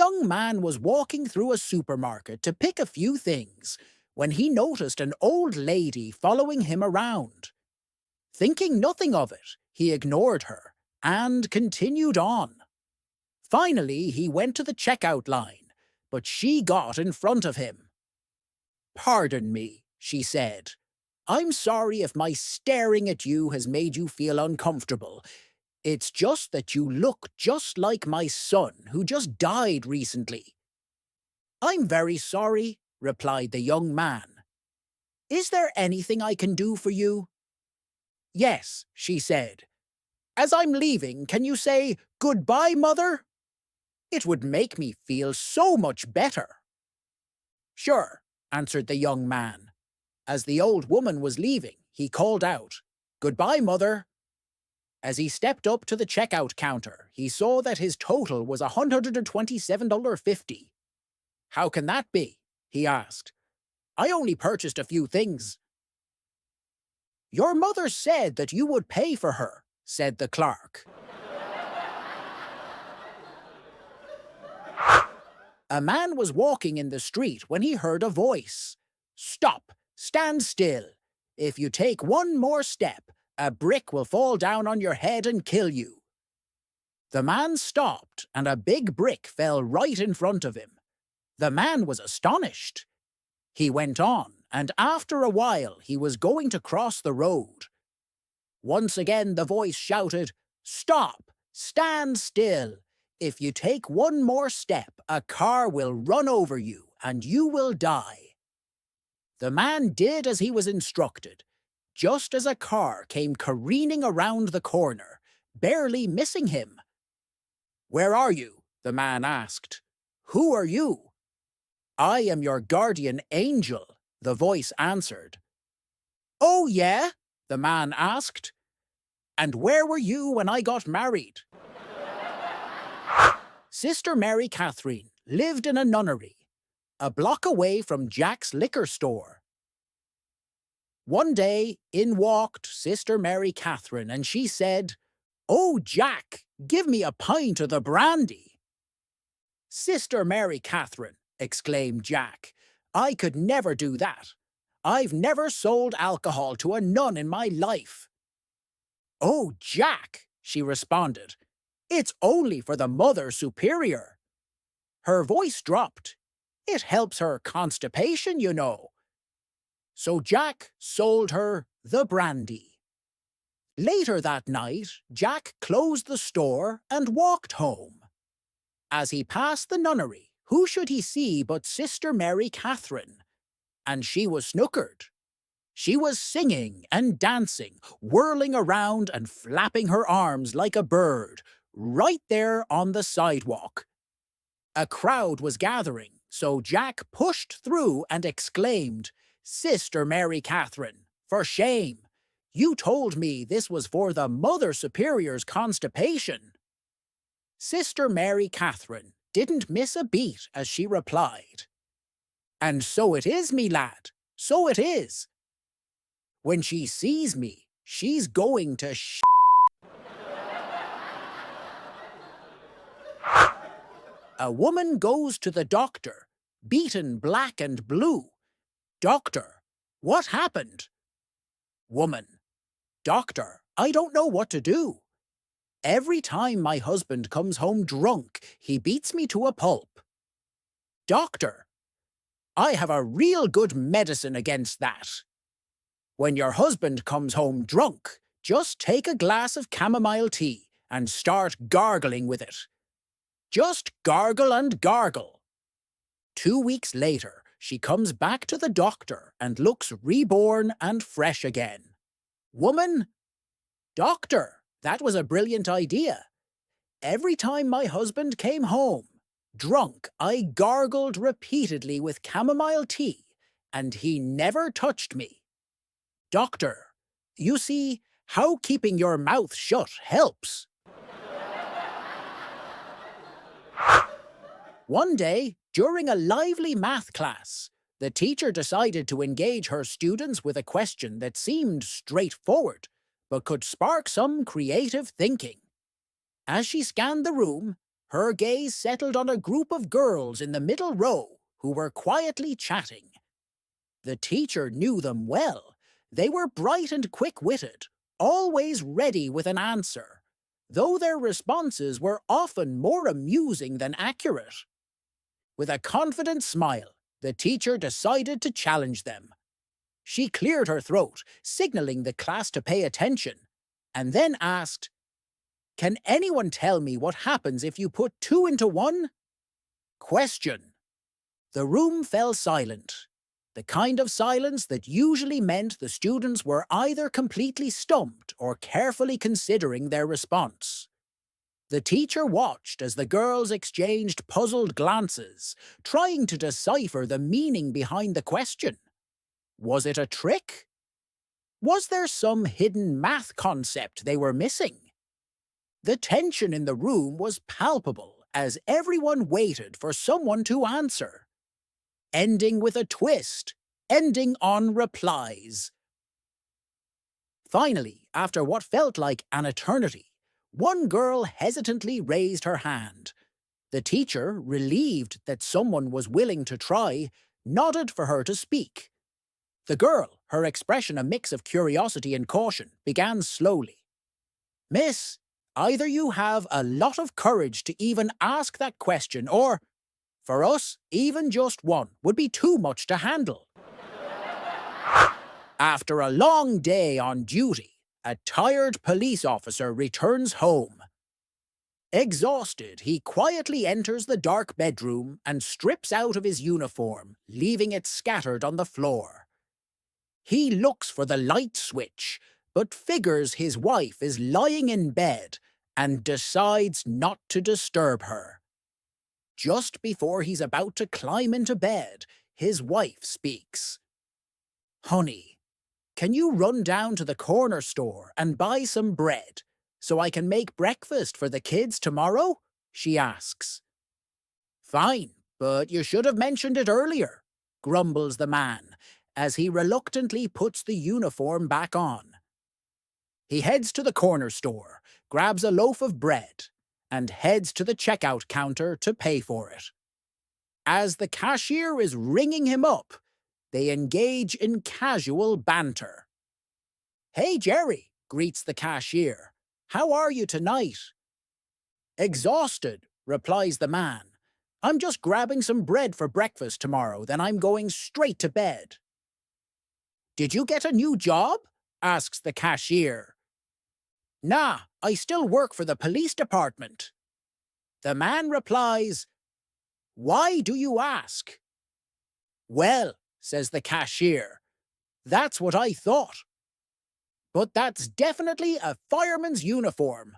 young man was walking through a supermarket to pick a few things when he noticed an old lady following him around. Thinking nothing of it, he ignored her and continued on. Finally, he went to the checkout line, but she got in front of him. "Pardon me," she said. "I'm sorry if my staring at you has made you feel uncomfortable. It's just that you look just like my son, who just died recently." "I'm very sorry," replied the young man. "Is there anything I can do for you?" "Yes," she said. "As I'm leaving, can you say, 'Goodbye, mother'? It would make me feel so much better." "Sure," answered the young man. As the old woman was leaving, he called out, "Goodbye, mother." As he stepped up to the checkout counter, he saw that his total was $127.50. "How can that be?" he asked. "I only purchased a few things." "Your mother said that you would pay for her," said the clerk. A man was walking in the street when he heard a voice. "Stop! Stand still! If you take one more step, a brick will fall down on your head and kill you." The man stopped, and a big brick fell right in front of him. The man was astonished. He went on, and after a while he was going to cross the road. Once again the voice shouted, "Stop! Stand still! If you take one more step, a car will run over you, and you will die." The man did as he was instructed, just as a car came careening around the corner, barely missing him. "Where are you?" the man asked. "Who are you?" "I am your guardian angel," the voice answered. "Oh, yeah?" the man asked. "And where were you when I got married?" Sister Mary Catherine lived in a nunnery, a block away from Jack's liquor store. One day, in walked Sister Mary Catherine, and she said, "Oh, Jack, give me a pint of the brandy." "Sister Mary Catherine," exclaimed Jack, "I could never do that. I've never sold alcohol to a nun in my life." "Oh, Jack," she responded, "it's only for the Mother Superior." Her voice dropped. "It helps her constipation, you know." So Jack sold her the brandy. Later that night, Jack closed the store and walked home. As he passed the nunnery, who should he see but Sister Mary Catherine? And she was snookered. She was singing and dancing, whirling around and flapping her arms like a bird, right there on the sidewalk. A crowd was gathering, so Jack pushed through and exclaimed, "Sister Mary Catherine, for shame! You told me this was for the Mother Superior's constipation." Sister Mary Catherine didn't miss a beat as she replied, "And so it is, me lad, so it is. When she sees me, she's going to A woman goes to the doctor, beaten black and blue. "Doctor, what happened?" Woman, "Doctor, I don't know what to do. Every time my husband comes home drunk, he beats me to a pulp." Doctor, "I have a real good medicine against that. When your husband comes home drunk, just take a glass of chamomile tea and start gargling with it. Just gargle and gargle." 2 weeks later, she comes back to the doctor and looks reborn and fresh again. Woman, "Doctor, that was a brilliant idea. Every time my husband came home drunk, I gargled repeatedly with chamomile tea, and he never touched me. Doctor, you see how keeping your mouth shut helps." One day, during a lively math class, the teacher decided to engage her students with a question that seemed straightforward, but could spark some creative thinking. As she scanned the room, Her gaze settled on a group of girls in the middle row who were quietly chatting. The teacher knew them well. They were bright and quick-witted, always ready with an answer, though their responses were often more amusing than accurate. With a confident smile, the teacher decided to challenge them. She cleared her throat, signaling the class to pay attention, and then asked, "Can anyone tell me what happens if you put 2 into 1? Question." The room fell silent, the kind of silence that usually meant the students were either completely stumped or carefully considering their response. The teacher watched as the girls exchanged puzzled glances, trying to decipher the meaning behind the question. Was it a trick? Was there some hidden math concept they were missing? The tension in the room was palpable as everyone waited for someone to answer. Ending with a twist, ending on replies. Finally, after what felt like an eternity, one girl hesitantly raised her hand. The teacher, relieved that someone was willing to try, nodded for her to speak. The girl, her expression a mix of curiosity and caution, began slowly. "Miss, either you have a lot of courage to even ask that question, or, for us, even just one would be too much to handle." After a long day on duty, a tired police officer returns home. Exhausted, he quietly enters the dark bedroom and strips out of his uniform, leaving it scattered on the floor. He looks for the light switch, but figures his wife is lying in bed and decides not to disturb her. Just before he's about to climb into bed, his wife speaks. "Honey, can you run down to the corner store and buy some bread so I can make breakfast for the kids tomorrow?" she asks. "Fine, but you should have mentioned it earlier," grumbles the man, as he reluctantly puts the uniform back on. He heads to the corner store, grabs a loaf of bread, and heads to the checkout counter to pay for it. As the cashier is ringing him up, they engage in casual banter. "Hey, Jerry," greets the cashier. "How are you tonight?" "Exhausted," replies the man. "I'm just grabbing some bread for breakfast tomorrow, then I'm going straight to bed." "Did you get a new job?" asks the cashier. "Nah, I still work for the police department." The man replies, "Why do you ask?" "Well," says the cashier, "that's what I thought. But that's definitely a fireman's uniform."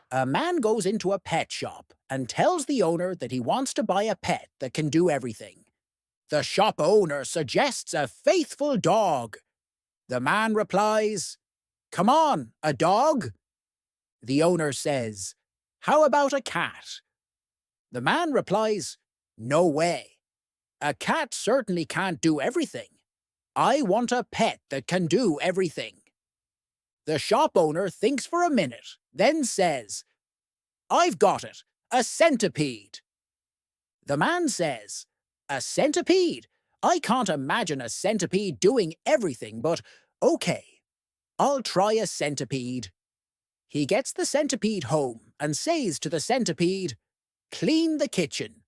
A man goes into a pet shop and tells the owner that he wants to buy a pet that can do everything. The shop owner suggests a faithful dog. The man replies, "Come on, a dog?" The owner says, "How about a cat?" The man replies, "No way. A cat certainly can't do everything. I want a pet that can do everything." The shop owner thinks for a minute, then says, "I've got it, a centipede." The man says, "A centipede? I can't imagine a centipede doing everything, but okay, I'll try a centipede." He gets the centipede home and says to the centipede, "Clean the kitchen."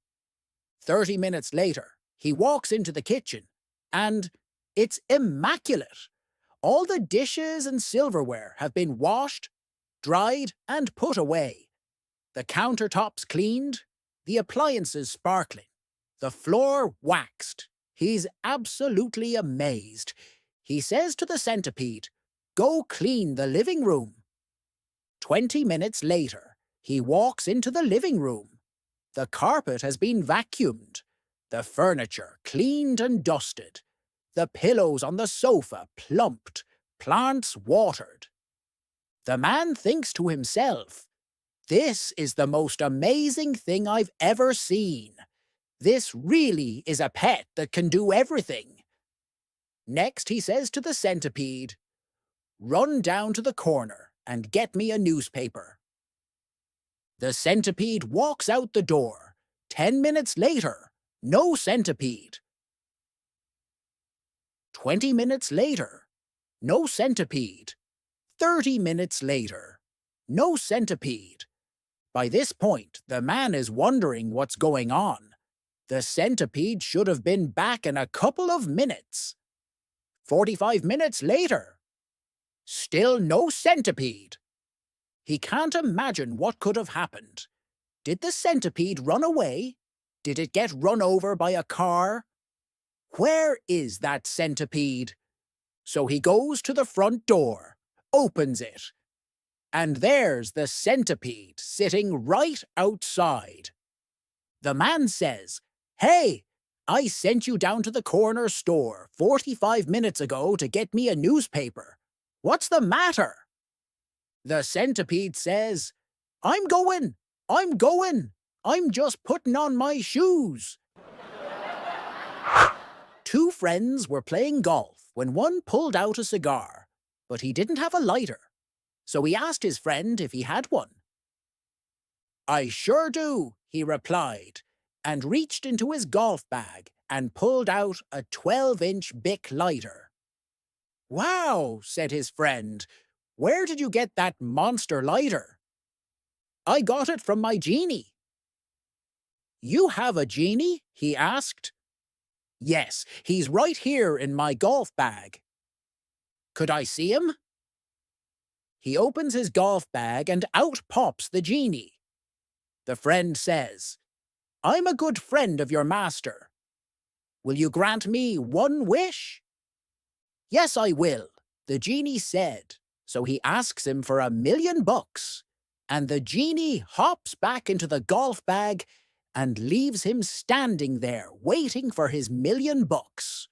30 minutes later, he walks into the kitchen, and it's immaculate. All the dishes and silverware have been washed, dried, and put away. The countertops cleaned, the appliances sparkling, the floor waxed. He's absolutely amazed. He says to the centipede, "Go clean the living room." 20 minutes later, he walks into the living room. The carpet has been vacuumed, the furniture cleaned and dusted, the pillows on the sofa plumped, plants watered. The man thinks to himself, "This is the most amazing thing I've ever seen. This really is a pet that can do everything." Next, he says to the centipede, "Run down to the corner and get me a newspaper." The centipede walks out the door. 10 minutes later, no centipede. 20 minutes later, no centipede. 30 minutes later, no centipede. By this point, the man is wondering what's going on. The centipede should have been back in a couple of minutes. 45 minutes later, still no centipede. He can't imagine what could have happened. Did the centipede run away? Did it get run over by a car? Where is that centipede? So he goes to the front door, opens it, and there's the centipede sitting right outside. The man says, "Hey, I sent you down to the corner store 45 minutes ago to get me a newspaper. What's the matter?" The centipede says, "I'm going, I'm going. I'm just putting on my shoes." Two friends were playing golf when one pulled out a cigar, but he didn't have a lighter, so he asked his friend if he had one. "I sure do," he replied, and reached into his golf bag and pulled out a 12-inch Bic lighter. "Wow," said his friend, "where did you get that monster lighter?" "I got it from my genie." "You have a genie?" he asked. "Yes, he's right here in my golf bag." "Could I see him?" He opens his golf bag and out pops the genie. The friend says, "I'm a good friend of your master. Will you grant me one wish?" "Yes, I will," the genie said, so he asks him for $1,000,000, and the genie hops back into the golf bag and leaves him standing there waiting for his $1,000,000.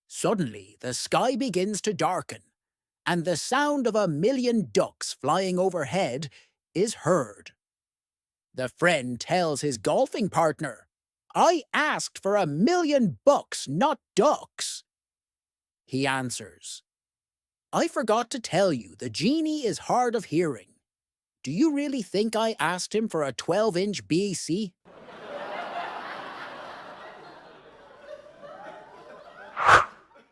Suddenly, the sky begins to darken, and the sound of 1,000,000 ducks flying overhead is heard. The friend tells his golfing partner, "I asked for $1,000,000, not ducks." He answers, "I forgot to tell you the genie is hard of hearing. Do you really think I asked him for a 12-inch BC?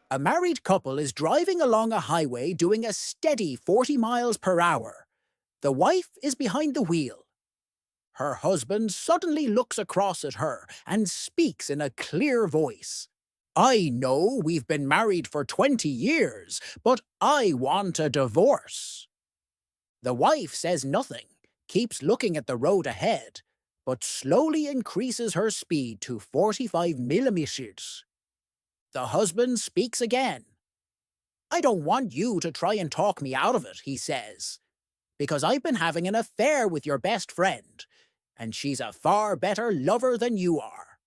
A married couple is driving along a highway doing a steady 40 miles per hour. The wife is behind the wheel. Her husband suddenly looks across at her and speaks in a clear voice. "I know we've been married for 20 years, but I want a divorce." The wife says nothing, keeps looking at the road ahead, but slowly increases her speed to 45 millimeters. The husband speaks again. "I don't want you to try and talk me out of it," he says, "because I've been having an affair with your best friend, and she's a far better lover than you are."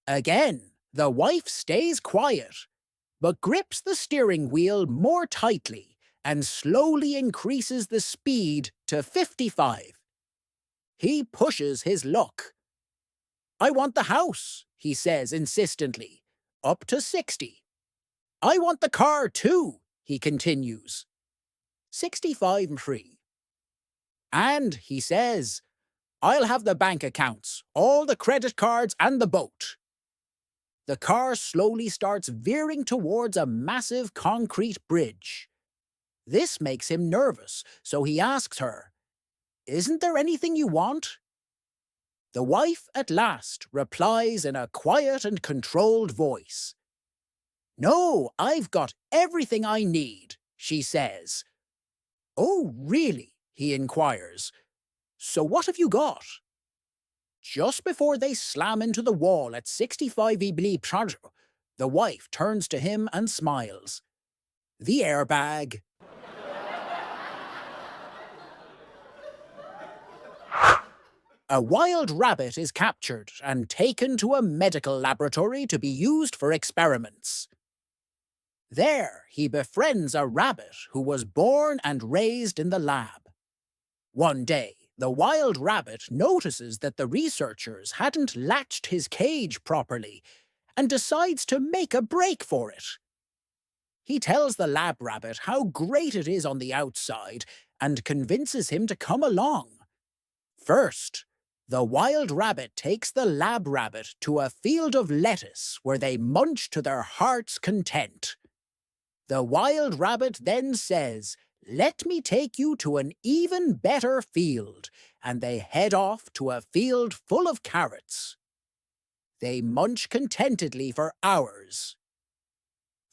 Again, the wife stays quiet, but grips the steering wheel more tightly and slowly increases the speed to 55. He pushes his luck. "I want the house," he says insistently, up to 60. "I want the car too," he continues. 65.3. "And," he says, "I'll have the bank accounts, all the credit cards and the boat." The car slowly starts veering towards a massive concrete bridge. This makes him nervous, so he asks her, "Isn't there anything you want?" The wife at last replies in a quiet and controlled voice. "No, I've got everything I need," she says. "Oh, really?" he inquires. "So what have you got?" Just before they slam into the wall at 65 ibli, the wife turns to him and smiles. "The airbag." A wild rabbit is captured and taken to a medical laboratory to be used for experiments. There, he befriends a rabbit who was born and raised in the lab. One day, the wild rabbit notices that the researchers hadn't latched his cage properly and decides to make a break for it. He tells the lab rabbit how great it is on the outside and convinces him to come along. First, the wild rabbit takes the lab rabbit to a field of lettuce where they munch to their heart's content. The wild rabbit then says, "Let me take you to an even better field," and they head off to a field full of carrots. They munch contentedly for hours.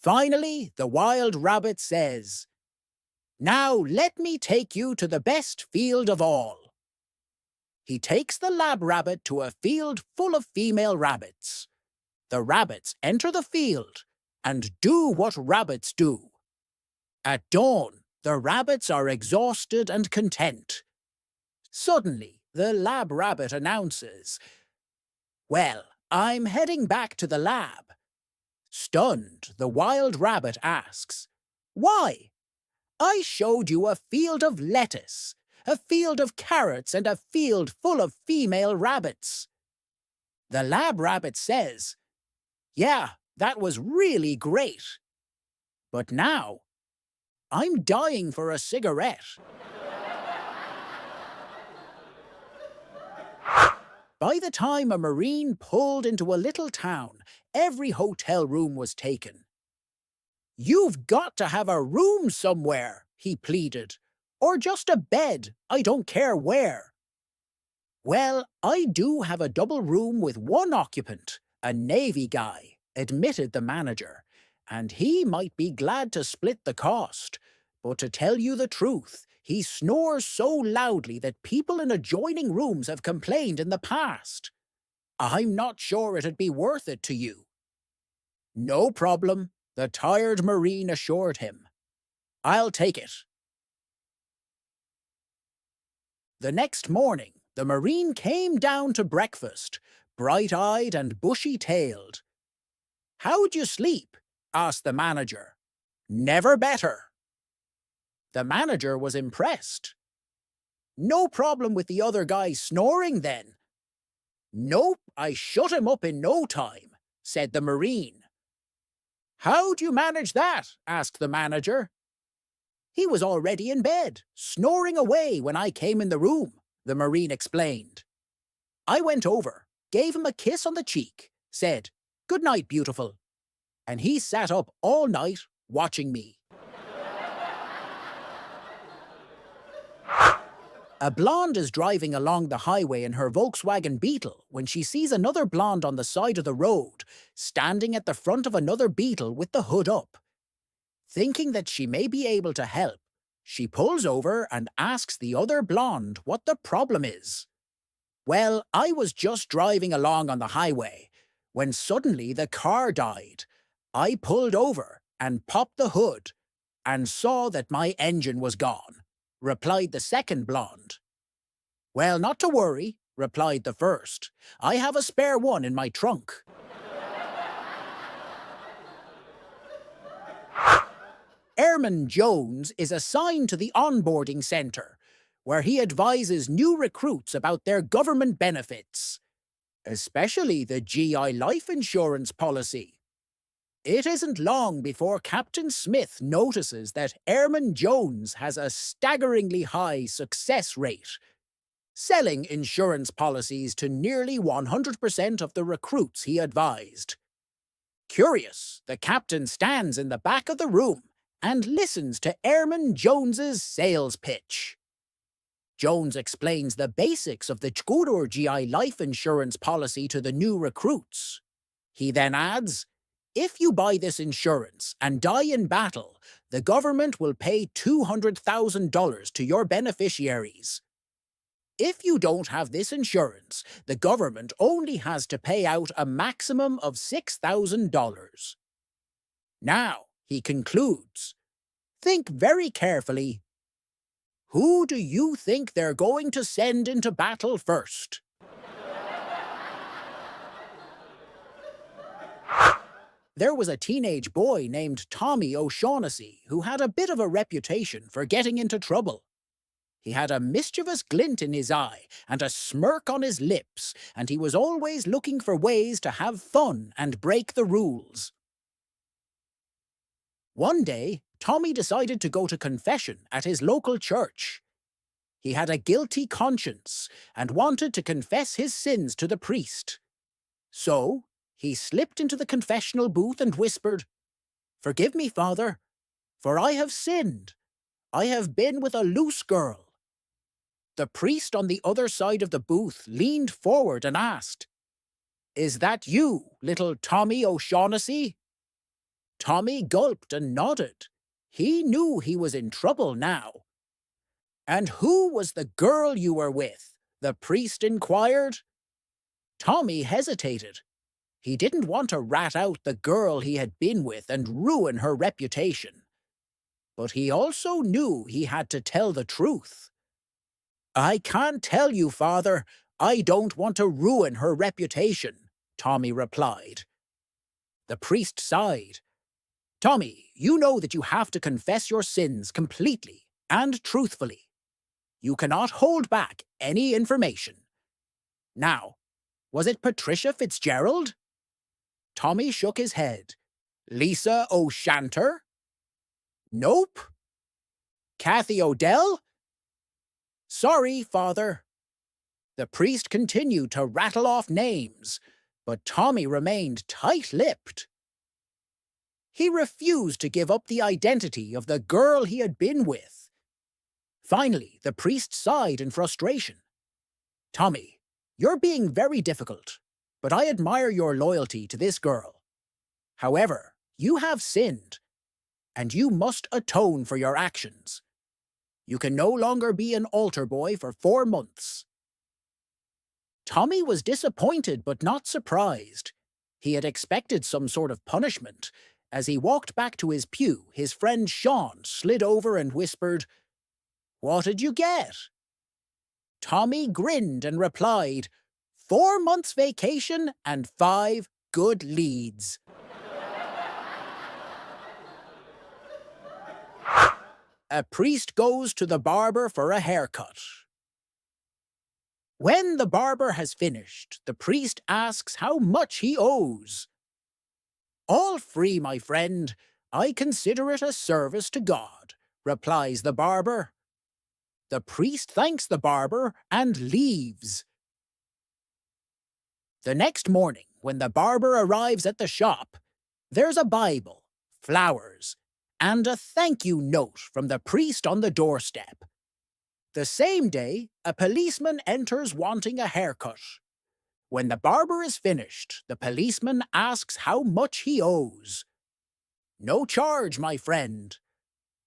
Finally, the wild rabbit says, "Now let me take you to the best field of all." He takes the lab rabbit to a field full of female rabbits. The rabbits enter the field and do what rabbits do. At dawn, the rabbits are exhausted and content. Suddenly, the lab rabbit announces, "Well, I'm heading back to the lab." Stunned, the wild rabbit asks, "Why? I showed you a field of lettuce, a field of carrots, and a field full of female rabbits." The lab rabbit says, "Yeah, that was really great. But now, I'm dying for a cigarette." By the time a Marine pulled into a little town, every hotel room was taken. "You've got to have a room somewhere," he pleaded. "Or just a bed, I don't care where." "Well, I do have a double room with one occupant, a Navy guy," admitted the manager, "and he might be glad to split the cost. But to tell you the truth, he snores so loudly that people in adjoining rooms have complained in the past. I'm not sure it'd be worth it to you." "No problem," the tired Marine assured him. "I'll take it." The next morning, the Marine came down to breakfast, bright-eyed and bushy-tailed. "How'd you sleep?" asked the manager. "Never better." The manager was impressed. "No problem with the other guy snoring, then?" "Nope, I shut him up in no time," said the Marine. "How'd you manage that?" asked the manager. "He was already in bed, snoring away when I came in the room," the Marine explained. "I went over, gave him a kiss on the cheek, said, 'Good night, beautiful,' and he sat up all night watching me." A blonde is driving along the highway in her Volkswagen Beetle when she sees another blonde on the side of the road, standing at the front of another Beetle with the hood up. Thinking that she may be able to help, she pulls over and asks the other blonde what the problem is. "Well, I was just driving along on the highway when suddenly the car died. I pulled over and popped the hood and saw that my engine was gone," replied the second blonde. "Well, not to worry," replied the first. "I have a spare one in my trunk." Airman Jones is assigned to the onboarding center, where he advises new recruits about their government benefits, especially the GI life insurance policy. It isn't long before Captain Smith notices that Airman Jones has a staggeringly high success rate, selling insurance policies to nearly 100% of the recruits he advised. Curious, the captain stands in the back of the room and listens to Airman Jones's sales pitch. Jones explains the basics of the Chkudur GI life insurance policy to the new recruits. He then adds, "If you buy this insurance and die in battle, the government will pay $200,000 to your beneficiaries. If you don't have this insurance, the government only has to pay out a maximum of $6,000. Now," he concludes, "think very carefully. Who do you think they're going to send into battle first?" There was a teenage boy named Tommy O'Shaughnessy who had a bit of a reputation for getting into trouble. He had a mischievous glint in his eye and a smirk on his lips, and he was always looking for ways to have fun and break the rules. One day, Tommy decided to go to confession at his local church. He had a guilty conscience and wanted to confess his sins to the priest. So he slipped into the confessional booth and whispered, "Forgive me, Father, for I have sinned. I have been with a loose girl." The priest on the other side of the booth leaned forward and asked, "Is that you, little Tommy O'Shaughnessy?" Tommy gulped and nodded. He knew he was in trouble now. "And who was the girl you were with?" the priest inquired. Tommy hesitated. He didn't want to rat out the girl he had been with and ruin her reputation. But he also knew he had to tell the truth. "I can't tell you, Father. I don't want to ruin her reputation," Tommy replied. The priest sighed. "Tommy, you know that you have to confess your sins completely and truthfully. You cannot hold back any information. Now, was it Patricia Fitzgerald?" Tommy shook his head. "Lisa O'Shanter?" "Nope." "Kathy Odell?" "Sorry, Father." The priest continued to rattle off names, but Tommy remained tight-lipped. He refused to give up the identity of the girl he had been with. Finally, the priest sighed in frustration. "Tommy, you're being very difficult, but I admire your loyalty to this girl. However, you have sinned, and you must atone for your actions. You can no longer be an altar boy for 4 months." Tommy was disappointed but not surprised. He had expected some sort of punishment. As he walked back to his pew, his friend Sean slid over and whispered, "What did you get?" Tommy grinned and replied, "4 months vacation and 5 good leads." A priest goes to the barber for a haircut. When the barber has finished, the priest asks how much he owes. "All free, my friend. I consider it a service to God," replies the barber. The priest thanks the barber and leaves. The next morning, when the barber arrives at the shop, there's a Bible, flowers, and a thank you note from the priest on the doorstep. The same day, a policeman enters wanting a haircut. When the barber is finished, the policeman asks how much he owes. "No charge, my friend.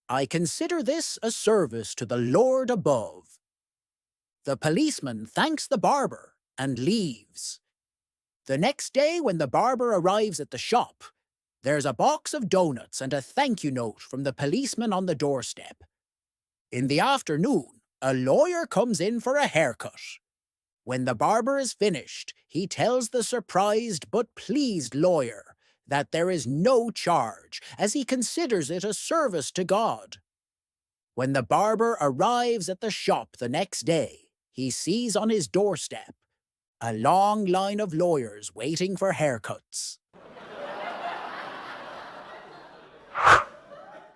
I consider this a service to the Lord above." The policeman thanks the barber and leaves. The next day, when the barber arrives at the shop, there's a box of donuts and a thank you note from the policeman on the doorstep. In the afternoon, a lawyer comes in for a haircut. When the barber is finished, he tells the surprised but pleased lawyer that there is no charge, as he considers it a service to God. When the barber arrives at the shop the next day, he sees on his doorstep a long line of lawyers waiting for haircuts.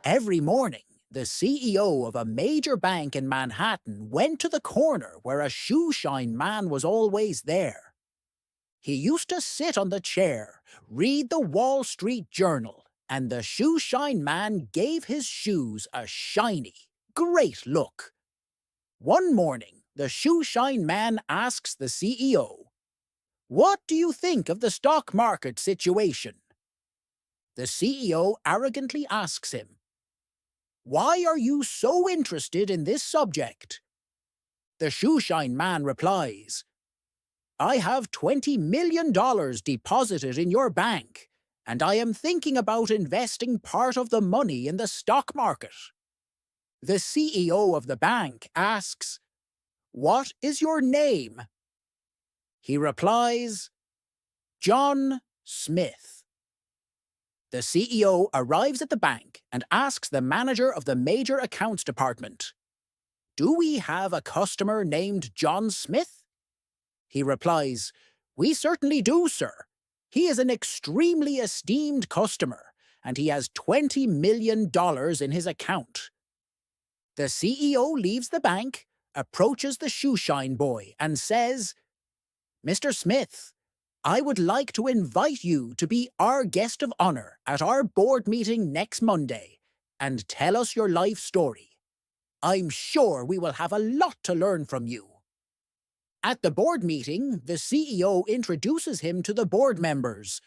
Every morning, the CEO of a major bank in Manhattan went to the corner where a shoeshine man was always there. He used to sit on the chair, read the Wall Street Journal, and the shoeshine man gave his shoes a shiny, great look. One morning, the shoeshine man asks the CEO, "What do you think of the stock market situation?" The CEO arrogantly asks him, "Why are you so interested in this subject?" The shoeshine man replies, "I have $20 million deposited in your bank, and I am thinking about investing part of the money in the stock market." The CEO of the bank asks, "What is your name?" He replies, "John Smith." The CEO arrives at the bank and asks the manager of the major accounts department, "Do we have a customer named John Smith?" He replies, "We certainly do, sir. He is an extremely esteemed customer, and he has $20 million in his account." The CEO leaves the bank, approaches the shoeshine boy and says, "Mr. Smith, I would like to invite you to be our guest of honor at our board meeting next Monday and tell us your life story. I'm sure we will have a lot to learn from you." At the board meeting, the CEO introduces him to the board members.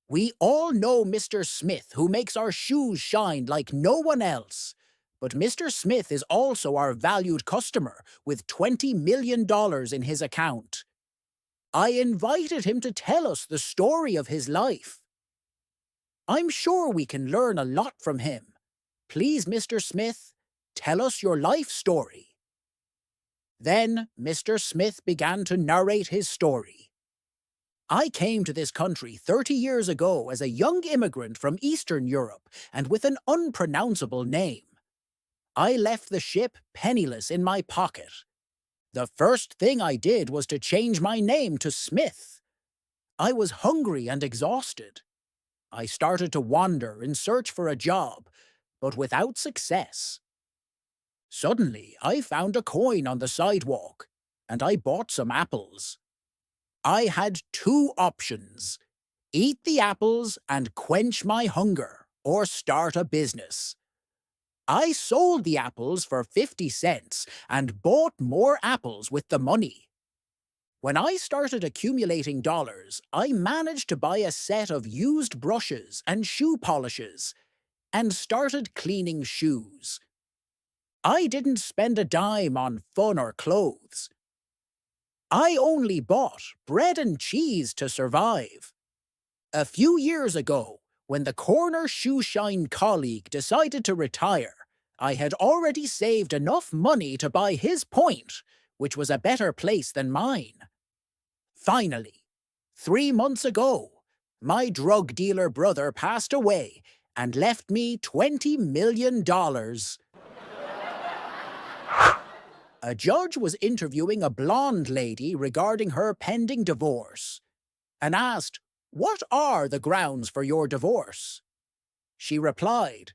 "We all know Mr. Smith, who makes our shoes shine like no one else. But Mr. Smith is also our valued customer, with $20 million in his account. I invited him to tell us the story of his life. I'm sure we can learn a lot from him. Please, Mr. Smith, tell us your life story." Then Mr. Smith began to narrate his story. "I came to this country 30 years ago as a young immigrant from Eastern Europe and with an unpronounceable name. I left the ship penniless in my pocket. The first thing I did was to change my name to Smith. I was hungry and exhausted. I started to wander in search for a job, but without success. Suddenly, I found a coin on the sidewalk, and I bought some apples. I had two options: eat the apples and quench my hunger, or start a business. I sold the apples for 50 cents and bought more apples with the money. When I started accumulating dollars, I managed to buy a set of used brushes and shoe polishes, and started cleaning shoes. I didn't spend a dime on fun or clothes. I only bought bread and cheese to survive. A few years ago, when the corner shoeshine colleague decided to retire, I had already saved enough money to buy his point, which was a better place than mine. Finally, 3 months ago, my drug dealer brother passed away and left me $20 million. A judge was interviewing a blonde lady regarding her pending divorce and asked, "What are the grounds for your divorce?" She replied,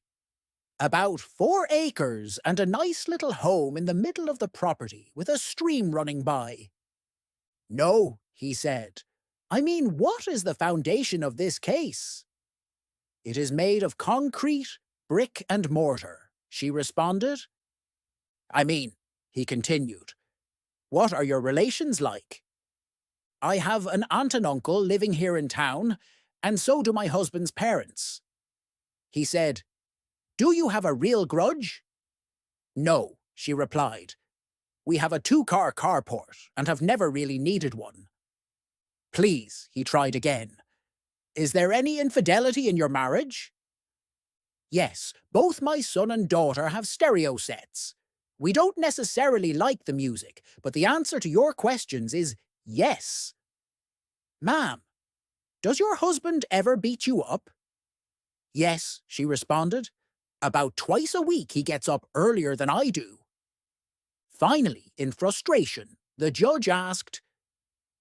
"About 4 acres and a nice little home in the middle of the property with a stream running by." "No," he said. "I mean, what is the foundation of this case?" "It is made of concrete, brick and mortar," she responded. "I mean," he continued, "what are your relations like?" "I have an aunt and uncle living here in town, and so do my husband's parents." He said, "Do you have a real grudge?" "No," she replied. "We have a 2-car carport and have never really needed one." "Please," he tried again, "is there any infidelity in your marriage?" "Yes, both my son and daughter have stereo sets. We don't necessarily like the music, but the answer to your questions is yes." "Ma'am, does your husband ever beat you up?" "Yes," she responded. "About twice a week he gets up earlier than I do." Finally, in frustration, the judge asked,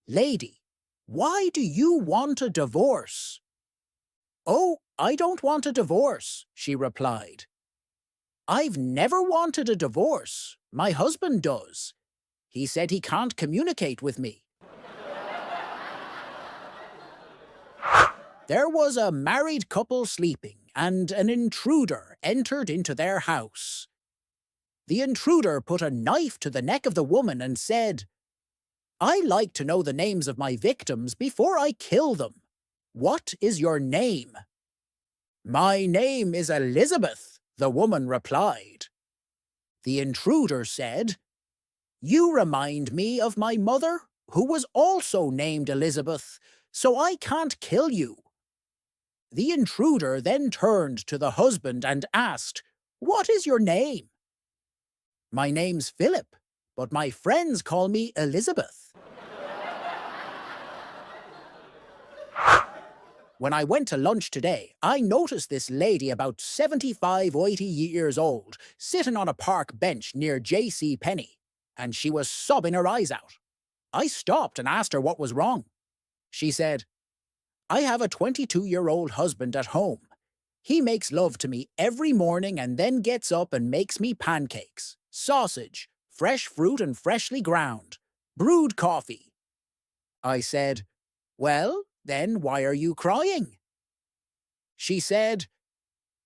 "Lady, why do you want a divorce?" "Oh, I don't want a divorce," she replied. "I've never wanted a divorce. My husband does. He said he can't communicate with me." There was a married couple sleeping, and an intruder entered into their house. The intruder put a knife to the neck of the woman and said, "I like to know the names of my victims before I kill them. What is your name?" "My name is Elizabeth," the woman replied. The intruder said, "You remind me of my mother, who was also named Elizabeth, so I can't kill you." The intruder then turned to the husband and asked, "What is your name?" "My name's Philip, but my friends call me Elizabeth." When I went to lunch today, I noticed this lady about 75 or 80 years old sitting on a park bench near J.C. Penney, and she was sobbing her eyes out. I stopped and asked her what was wrong. She said, "I have a 22-year-old husband at home. He makes love to me every morning and then gets up and makes me pancakes, sausage, fresh fruit and freshly ground, brewed coffee. I said, "Well, then why are you crying?" She said,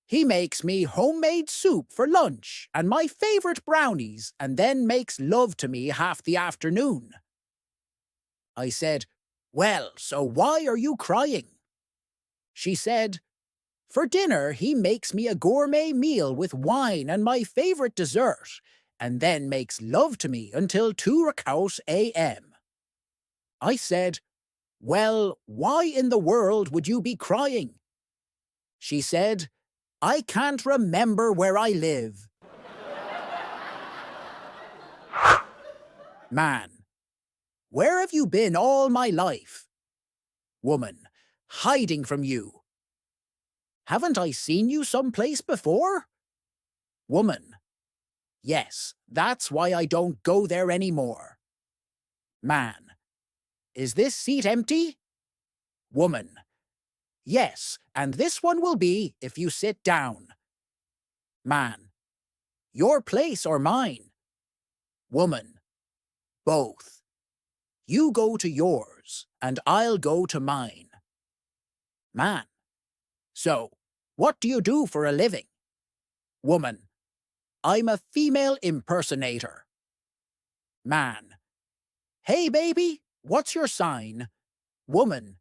"He makes me homemade soup for lunch and my favorite brownies and then makes love to me half the afternoon." I said, "Well, so why are you crying?" She said, "For dinner, he makes me a gourmet meal with wine and my favorite dessert, and then makes love to me until 2:00 a.m." I said, "Well, why in the world would you be crying?" She said, "I can't remember where I live." Man, where have you been all my life? Woman, hiding from you. Haven't I seen you someplace before? Woman, yes, that's why I don't go there anymore. Man, is this seat empty? Woman, yes, and this one will be if you sit down. Man, your place or mine? Woman, both. You go to yours, and I'll go to mine. Man, so, what do you do for a living? Woman, I'm a female impersonator. Man, hey baby, what's your sign? Woman,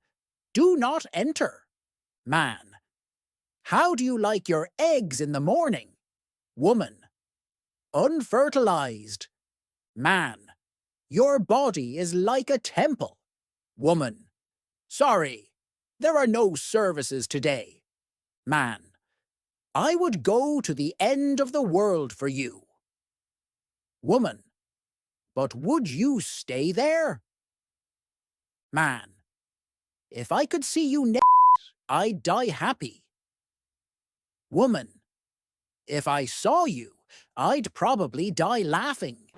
do not enter. Man, how do you like your eggs in the morning? Woman, unfertilized. Man, your body is like a temple. Woman, sorry, there are no services today. Man, I would go to the end of the world for you. Woman, but would you stay there? Man, if I could see you next, I'd die happy. Woman, if I saw you, I'd probably die laughing.